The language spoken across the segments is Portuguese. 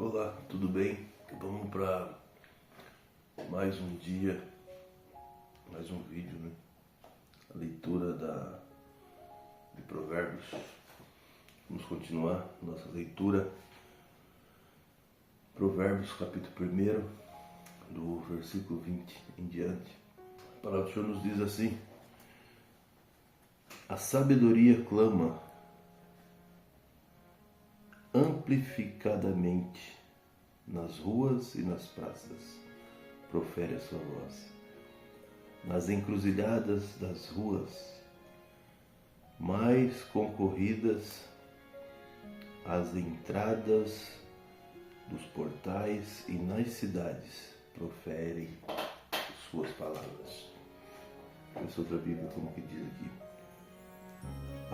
Olá, tudo bem? Vamos para mais um dia, mais um vídeo, né? A leitura de Provérbios. Vamos continuar nossa leitura. Provérbios, capítulo 1, do versículo 20 em diante. A palavra do Senhor nos diz assim: a sabedoria clama amplificadamente nas ruas e nas praças, profere a sua voz. Nas encruzilhadas das ruas mais concorridas, às entradas dos portais e nas cidades, profere suas palavras. Essa outra Bíblia, como que diz aqui?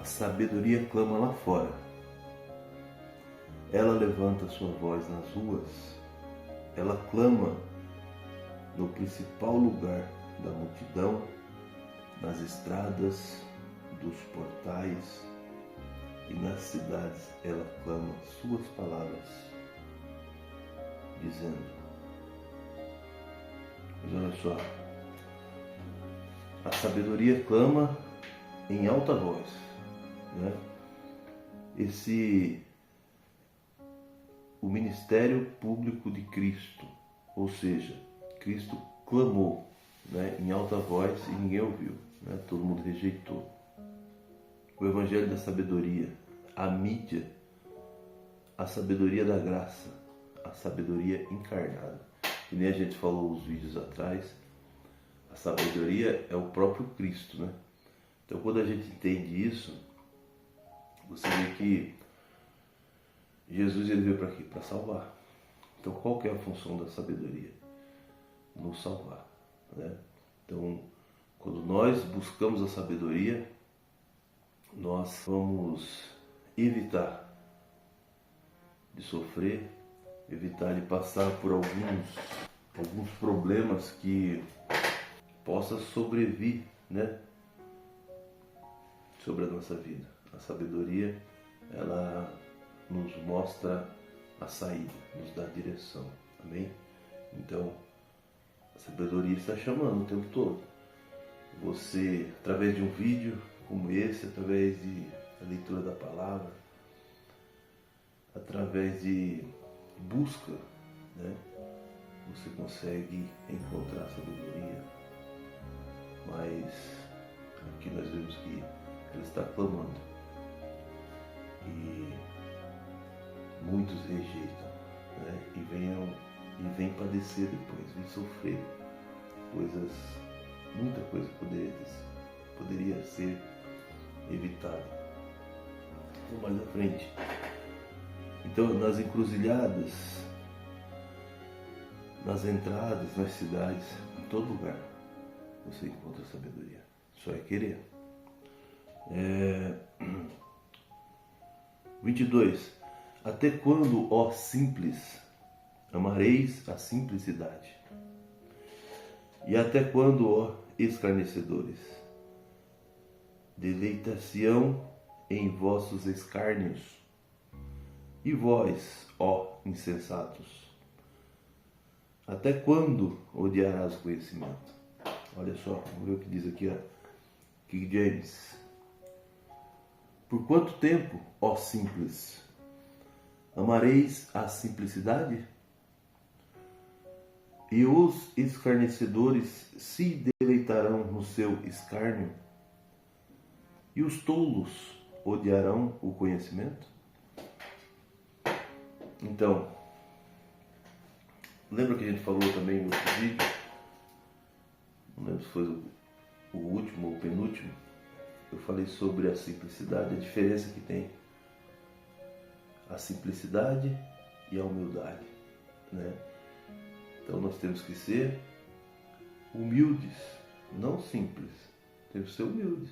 A sabedoria clama lá fora. Ela levanta sua voz nas ruas. Ela clama no principal lugar da multidão, nas estradas dos portais e nas cidades. Ela clama suas palavras, dizendo: mas olha só, a sabedoria clama em alta voz, né? O ministério público de Cristo, ou seja, Cristo clamou, né, em alta voz e ninguém ouviu, né? Todo mundo rejeitou. O evangelho da sabedoria, a mídia, a sabedoria da graça, a sabedoria encarnada. E nem a gente falou os vídeos atrás, a sabedoria é o próprio Cristo, né? Então quando a gente entende isso, você vê que Jesus ele veio para quê? Para salvar. Então qual que é a função da sabedoria? Nos salvar, né? Então quando nós buscamos a sabedoria, nós vamos evitar de sofrer, evitar de passar por alguns problemas que possa sobrevir, né, sobre a nossa vida. A sabedoria, ela nos mostra a saída, nos dá a direção. Amém? Então, a sabedoria está chamando o tempo todo. Você, através de um vídeo como esse, através da leitura da palavra, através de busca, né, você consegue encontrar sabedoria. Mas aqui nós vemos que ela está clamando e muitos rejeitam, né, e vêm padecer depois, vêm sofrer muita coisa poderia ser evitada. Vamos mais à frente. Então, nas encruzilhadas, nas entradas, nas cidades, em todo lugar, você encontra sabedoria. Só é querer. 22. Até quando, ó simples, amareis a simplicidade? E até quando, ó escarnecedores, deleitar-se-ão em vossos escárnios? E vós, ó insensatos, até quando odiarás o conhecimento? Olha só, vamos ver o que diz aqui, ó, King James. Por quanto tempo, ó simples, amareis a simplicidade? E os escarnecedores se deleitarão no seu escárnio? E os tolos odiarão o conhecimento? Então, lembra que a gente falou também no outro vídeo? Não lembro se foi o último ou o penúltimo. Eu falei sobre a simplicidade, a diferença que tem a simplicidade e a humildade, né? Então nós temos que ser humildes, não simples. Temos que ser humildes.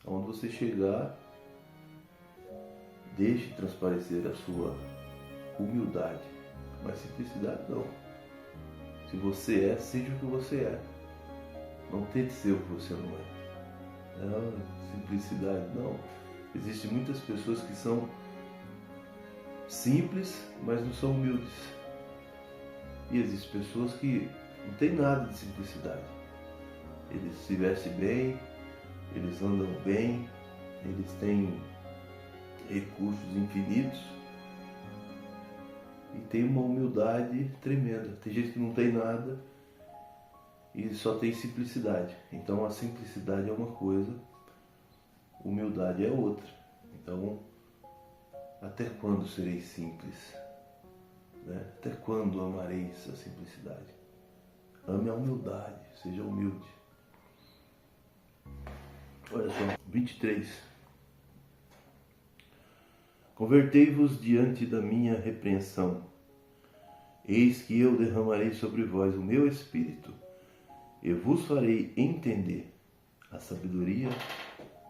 Aonde você chegar, deixe transparecer a sua humildade, mas simplicidade não. Se você é, seja o que você é. Não tente ser o que você não é. Não, simplicidade não. Existem muitas pessoas que são simples, mas não são humildes. E existem pessoas que não têm nada de simplicidade. Eles se vestem bem, eles andam bem, eles têm recursos infinitos e tem uma humildade tremenda. Tem gente que não tem nada e só tem simplicidade. Então a simplicidade é uma coisa, humildade é outra. Então, até quando serei simples? Né? Até quando amareis a simplicidade? Ame a humildade, seja humilde. Olha só, 23. Convertei-vos diante da minha repreensão. Eis que eu derramarei sobre vós o meu espírito, e vos farei entender a sabedoria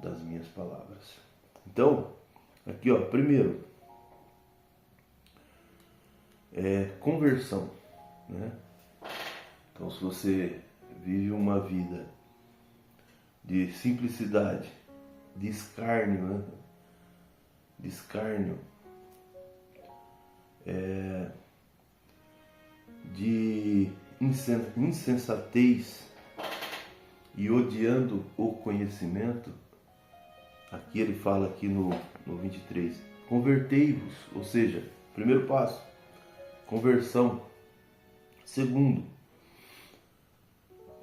das minhas palavras. Então, aqui ó, primeiro, conversão, né? Então, se você vive uma vida de simplicidade, de escárnio, né? De escárnio, de insensatez e odiando o conhecimento, aqui ele fala aqui no 23, convertei-vos, ou seja, primeiro passo, conversão. Segundo,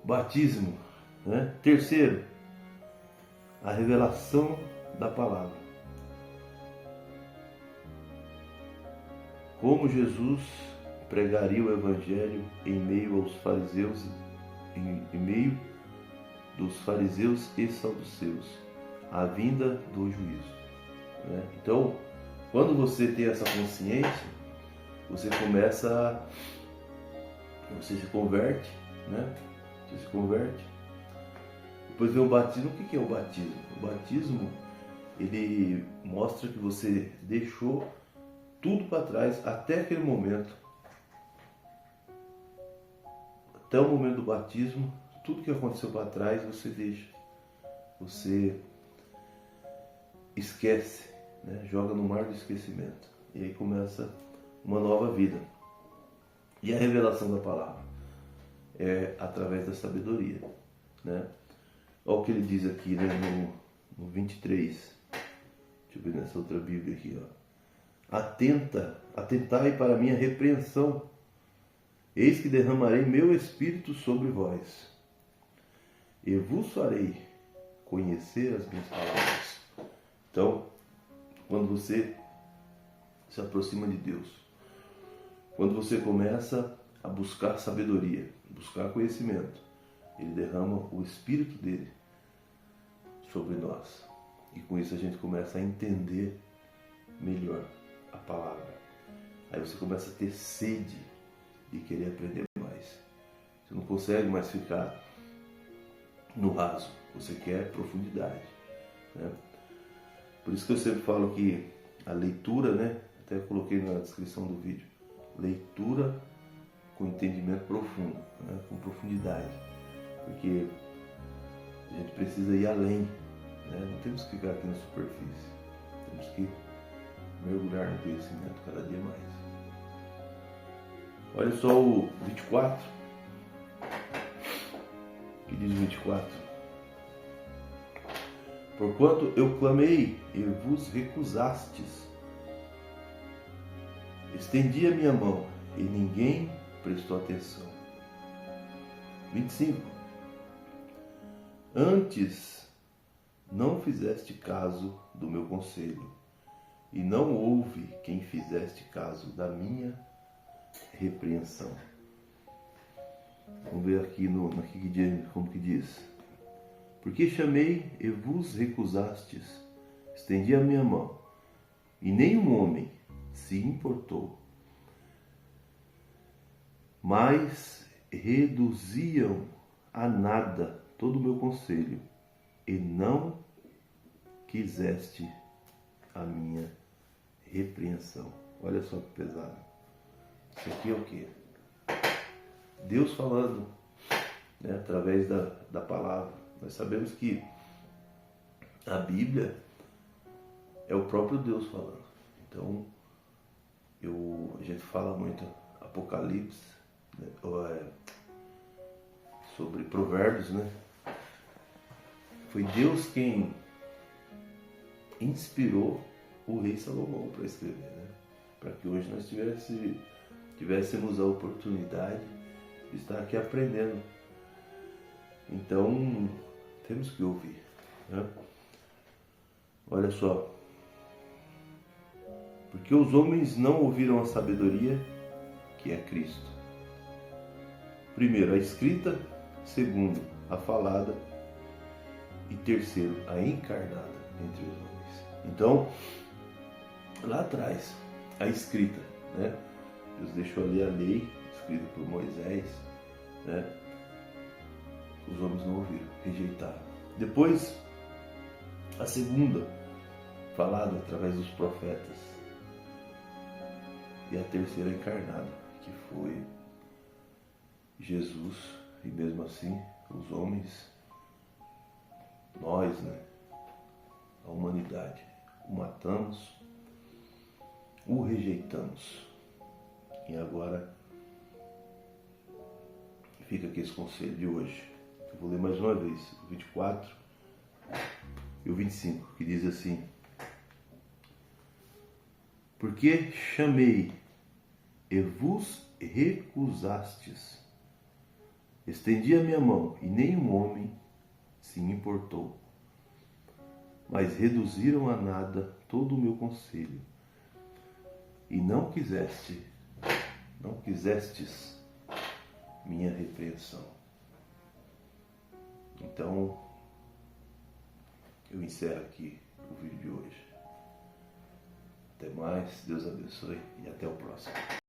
batismo, né? Terceiro, a revelação da palavra. Como Jesus pregaria o Evangelho em meio aos fariseus, em meio dos fariseus e saduceus, a vinda do juízo. Né? Então, quando você tem essa consciência, você se converte, né? Você se converte. Depois vem o batismo. O que é o batismo? O batismo, ele mostra que você deixou tudo para trás até aquele momento. Até o momento do batismo, tudo que aconteceu para trás você deixa. Você esquece, né? Joga no mar do esquecimento. E aí começa uma nova vida. E a revelação da palavra é através da sabedoria, né? Olha o que ele diz aqui, né? No 23. Deixa eu ver nessa outra Bíblia aqui, ó. Atentai para a minha repreensão. Eis que derramarei meu espírito sobre vós, e vos farei conhecer as minhas palavras. Então, quando você se aproxima de Deus, quando você começa a buscar sabedoria, buscar conhecimento, Ele derrama o Espírito dele sobre nós. E com isso a gente começa a entender melhor a palavra. Aí você começa a ter sede de querer aprender mais. Você não consegue mais ficar no raso. Você quer profundidade, né? Por isso que eu sempre falo que a leitura, né? Até coloquei na descrição do vídeo. Leitura com entendimento profundo, né? Com profundidade. Porque a gente precisa ir além, né? Não temos que ficar aqui na superfície. Temos que mergulhar no conhecimento cada dia mais. Olha só o 24. O que diz o 24? Porquanto eu clamei e vos recusastes. Estendi a minha mão e ninguém prestou atenção. 25. Antes não fizeste caso do meu conselho, e não houve quem fizeste caso da minha repreensão. Vamos ver aqui como que diz. Porque chamei e vos recusastes, estendi a minha mão, e nenhum homem se importou, mas reduziam a nada todo o meu conselho, e não quiseste a minha repreensão. Olha só que pesado. Isso aqui é o quê? Deus falando, né, através da palavra. Nós sabemos que a Bíblia é o próprio Deus falando. Então, a gente fala muito Apocalipse, né? Sobre Provérbios, né? Foi Deus quem inspirou o rei Salomão para escrever, né? Para que hoje nós tivéssemos a oportunidade de estar aqui aprendendo. Então, temos que ouvir, né? Olha só. Porque os homens não ouviram a sabedoria que é Cristo. Primeiro, a escrita. Segundo, a falada. E terceiro, a encarnada entre os homens. Então, lá atrás, a escrita, né? Deus deixou ali a lei, escrita por Moisés, né? Os homens não ouviram, rejeitaram. Depois, a segunda, falada através dos profetas. E a terceira, encarnada, que foi Jesus. E mesmo assim, os homens, nós, né? A humanidade, o matamos, o rejeitamos. E agora fica aqui esse conselho de hoje. Eu vou ler mais uma vez, o 24 e o 25, que diz assim: porque chamei e vos recusastes, estendi a minha mão e nenhum homem se importou, mas reduziram a nada todo o meu conselho, e não quisestes minha repreensão. Então, eu encerro aqui o vídeo de hoje. Até mais, Deus abençoe e até o próximo.